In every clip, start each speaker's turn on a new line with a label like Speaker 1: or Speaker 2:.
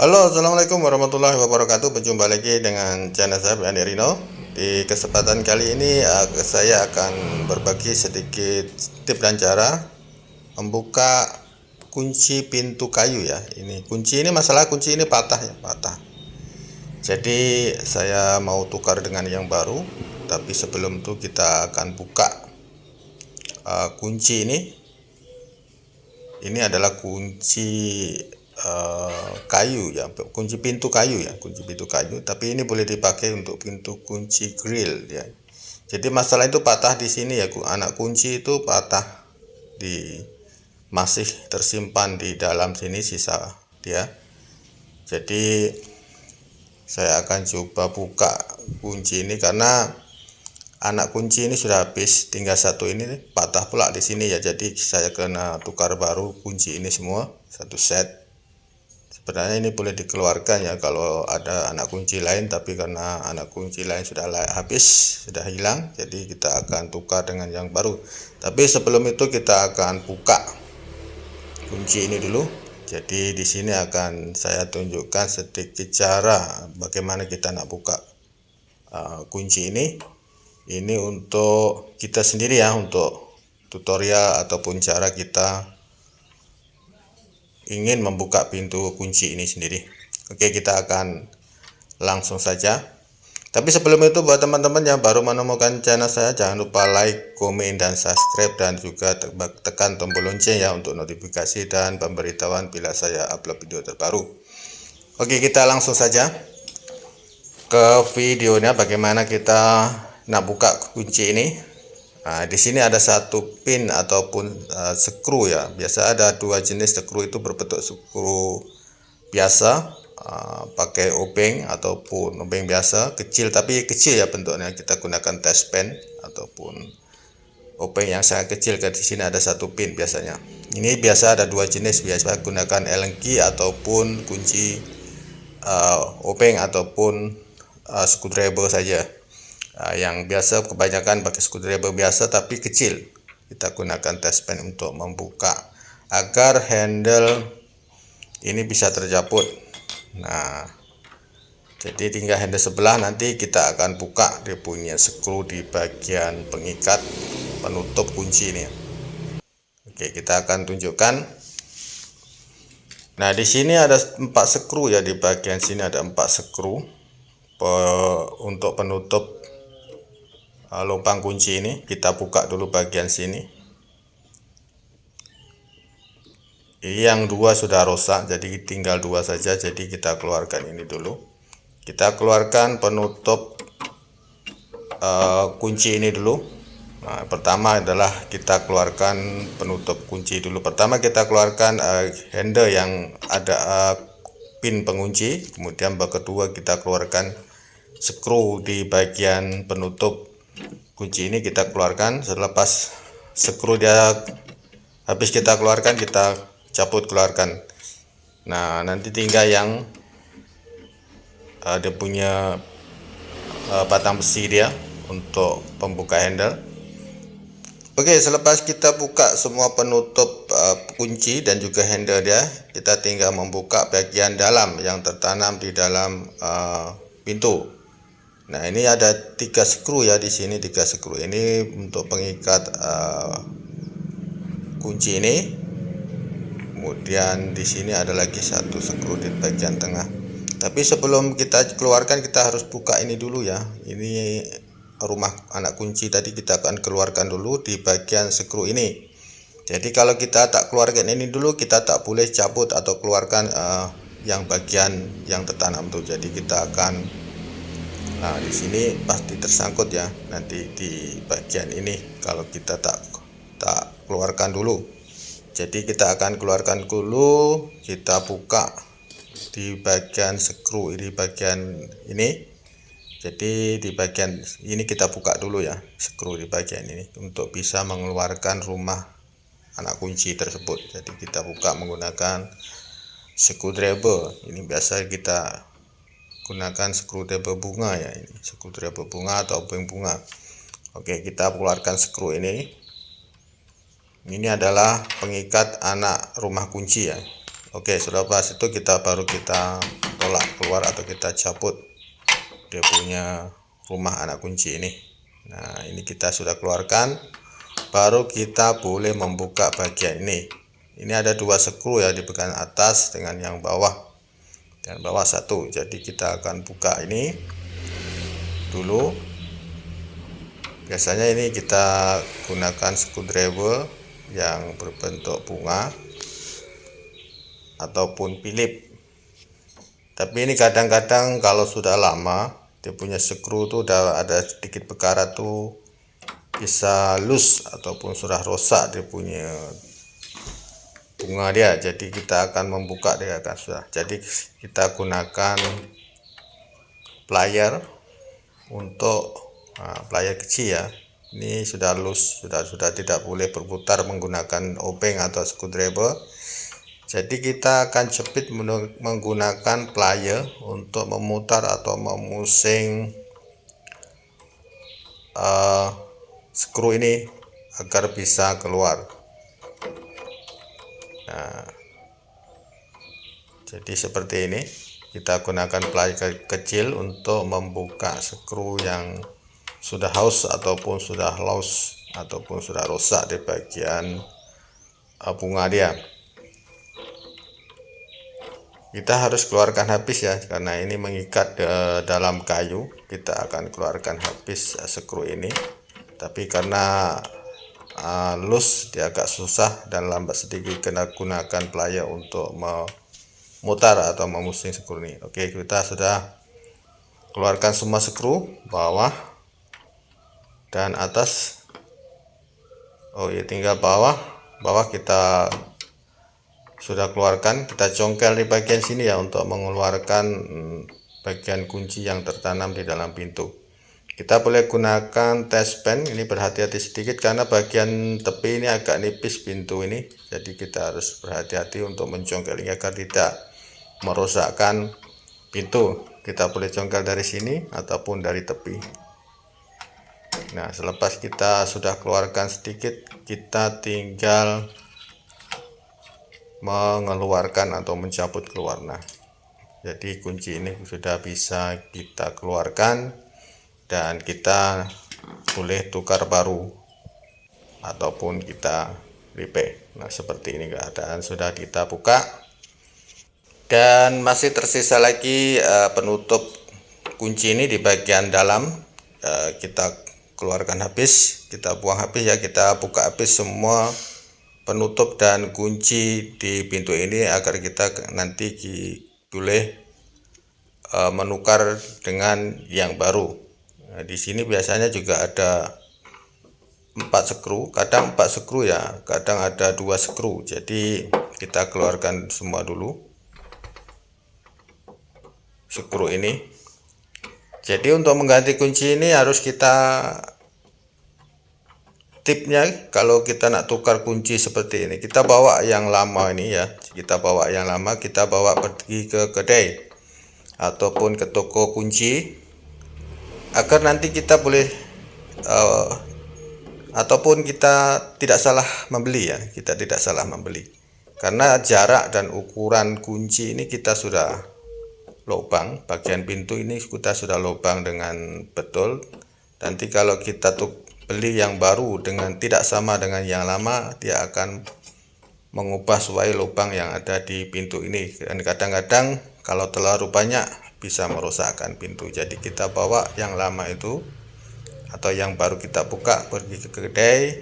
Speaker 1: Halo, assalamualaikum warahmatullahi wabarakatuh. Berjumpa lagi dengan channel saya Andi Rino. Di kesempatan kali ini saya akan berbagi sedikit tips dan cara membuka kunci pintu kayu ya. Ini kunci ini masalah kunci ini patah ya, patah. Jadi saya mau tukar dengan yang baru. Tapi sebelum itu kita akan buka kunci ini. Ini adalah kunci kayu ya, kunci pintu kayu ya, kunci pintu kayu, tapi ini boleh dipakai untuk pintu kunci grill ya. Jadi masalah itu patah di sini ya, anak kunci itu patah, masih tersimpan di dalam sini sisa dia. Jadi saya akan coba buka kunci ini karena anak kunci ini sudah habis, tinggal satu ini patah pula di sini ya. Jadi saya kena tukar baru kunci ini semua satu set. Sebenarnya ini boleh dikeluarkan ya kalau ada anak kunci lain, tapi karena anak kunci lain sudah habis, sudah hilang, jadi kita akan tukar dengan yang baru. Tapi sebelum itu kita akan buka kunci ini dulu. Jadi di sini akan saya tunjukkan sedikit cara bagaimana kita nak buka kunci ini. Ini untuk kita sendiri ya, untuk tutorial ataupun cara kita ingin membuka pintu kunci ini sendiri. Oke, kita akan langsung saja. Tapi sebelum itu, buat teman-teman yang baru menemukan channel saya, jangan lupa like, komen, dan subscribe, dan juga tekan tombol lonceng ya untuk notifikasi dan pemberitahuan bila saya upload video terbaru. Oke, kita langsung saja ke videonya bagaimana kita nak buka kunci ini. Nah, di sini ada satu pin ataupun skru ya. Biasa ada dua jenis skru, itu berbentuk skru biasa, pakai obeng ataupun obeng biasa kecil, tapi kecil ya bentuknya. Kita gunakan test pen ataupun obeng yang sangat kecil. Di sini ada satu pin biasanya. Ini biasa ada dua jenis, biasa gunakan Allen key ataupun kunci obeng ataupun screwdriver saja. Yang biasa kebanyakan pakai screwdriver biasa tapi kecil. Kita gunakan test pen untuk membuka agar handle ini bisa terjaput. Nah, jadi tinggal handle sebelah, nanti kita akan buka dia punya skru di bagian pengikat penutup kunci ini. Oke, kita akan tunjukkan. Nah, di sini ada 4 skru ya, di bagian sini ada 4 skru untuk penutup lubang kunci ini. Kita buka dulu bagian sini. Yang dua sudah rusak, jadi tinggal dua saja. Jadi kita keluarkan ini dulu. Kita keluarkan penutup kunci ini dulu. Nah, pertama adalah kita keluarkan penutup kunci dulu. Pertama kita keluarkan handle yang ada pin pengunci. Kemudian kedua kita keluarkan skru di bagian penutup kunci ini, kita keluarkan. Selepas skru dia habis kita keluarkan, kita cabut keluarkan. Nah, nanti tinggal yang dia punya batang besi dia untuk pembuka handle. Oke, selepas kita buka semua penutup kunci dan juga handle dia, kita tinggal membuka bagian dalam yang tertanam di dalam pintu. Nah, ini ada 3 skru ya, di sini 3 skru. Ini untuk pengikat kunci ini. Kemudian di sini ada lagi satu skru di bagian tengah. Tapi sebelum kita keluarkan, kita harus buka ini dulu ya. Ini rumah anak kunci tadi kita akan keluarkan dulu di bagian skru ini. Jadi kalau kita tak keluarkan ini dulu, kita tak boleh cabut atau keluarkan yang bagian yang tertanam tuh. Jadi kita akan di sini pasti tersangkut ya nanti di bagian ini kalau kita tak keluarkan dulu. Jadi kita akan keluarkan dulu, kita buka di bagian skru ini, bagian ini. Jadi di bagian ini kita buka dulu ya, skru di bagian ini untuk bisa mengeluarkan rumah anak kunci tersebut. Jadi kita buka menggunakan screwdriver. Ini biasa kita gunakan screwdriver bunga ya, ini screwdriver bunga atau obeng bunga. Oke, kita keluarkan skru ini. Ini adalah pengikat anak rumah kunci ya. Oke, sudah pas itu kita kita tolak keluar atau kita cabut dia punya rumah anak kunci ini. Nah, ini kita sudah keluarkan, baru kita boleh membuka bagian ini. Ini ada 2 skru ya di bagian atas dengan yang bawah, dan bawah 1. Jadi kita akan buka ini dulu. Biasanya ini kita gunakan screwdriver yang berbentuk bunga ataupun Philip. Tapi ini kadang-kadang kalau sudah lama dia punya skru tuh udah ada sedikit bekarat tuh, bisa loose ataupun sudah rusak dia punya bunga dia. Jadi kita akan membuka dia akan sudah. Jadi kita gunakan plier untuk plier kecil ya. Ini sudah loose, sudah tidak boleh berputar menggunakan obeng atau screwdriver. Jadi kita akan jepit menggunakan plier untuk memutar atau memusing skru ini agar bisa keluar. Nah, jadi seperti ini, kita gunakan plier kecil untuk membuka skru yang sudah haus ataupun sudah loose ataupun sudah rusak di bagian bunga dia. Kita harus keluarkan habis ya, karena ini mengikat dalam kayu. Kita akan keluarkan habis skru ini, tapi karena loose dia agak susah dan lambat sedikit, kena gunakan plier untuk memutar atau memusing skru ini. Oke, kita sudah keluarkan semua skru bawah dan atas. Oh ya, tinggal bawah kita sudah keluarkan. Kita congkel di bagian sini ya untuk mengeluarkan bagian kunci yang tertanam di dalam pintu. Kita boleh gunakan test pen. Ini berhati-hati sedikit karena bagian tepi ini agak nipis pintu ini, jadi kita harus berhati-hati untuk mencongkelnya agar tidak merusakkan pintu. Kita boleh congkel dari sini ataupun dari tepi. Nah, selepas kita sudah keluarkan sedikit, kita tinggal mengeluarkan atau mencabut keluar. Nah, jadi kunci ini sudah bisa kita keluarkan dan kita boleh tukar baru ataupun kita repair. Nah, seperti ini keadaan sudah kita buka, dan masih tersisa lagi penutup kunci ini di bagian dalam. Kita keluarkan habis, kita buang habis ya, kita buka habis semua penutup dan kunci di pintu ini agar kita nanti boleh menukar dengan yang baru. Nah, di sini biasanya juga ada 4 skru, kadang 4 skru ya, kadang ada 2 skru. Jadi kita keluarkan semua dulu skru ini. Jadi untuk mengganti kunci ini harus kita, tipnya kalau kita nak tukar kunci seperti ini, kita bawa yang lama ini ya, kita bawa pergi ke kedai ataupun ke toko kunci agar nanti kita boleh ataupun kita tidak salah membeli ya, karena jarak dan ukuran kunci ini kita sudah lubang, bagian pintu ini kita sudah lubang dengan betul. Nanti kalau kita beli yang baru dengan tidak sama dengan yang lama, dia akan mengubah sesuai lubang yang ada di pintu ini, dan kadang-kadang kalau terlalu banyak bisa merusakkan pintu. Jadi kita bawa yang lama itu atau yang baru kita buka, pergi ke kedai,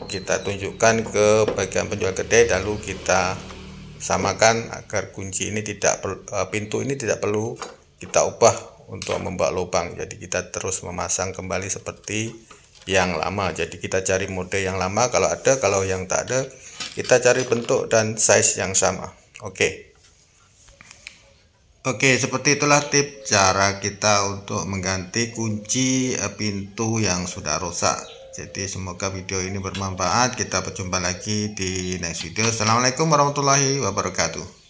Speaker 1: kita tunjukkan ke bagian penjual kedai, lalu kita samakan agar kunci ini pintu ini tidak perlu kita ubah untuk membuat lubang. Jadi kita terus memasang kembali seperti yang lama. Jadi kita cari mode yang lama kalau ada, kalau yang tak ada kita cari bentuk dan size yang sama. Oke, seperti itulah tips cara kita untuk mengganti kunci pintu yang sudah rusak. Jadi semoga video ini bermanfaat. Kita berjumpa lagi di next video. Assalamualaikum warahmatullahi wabarakatuh.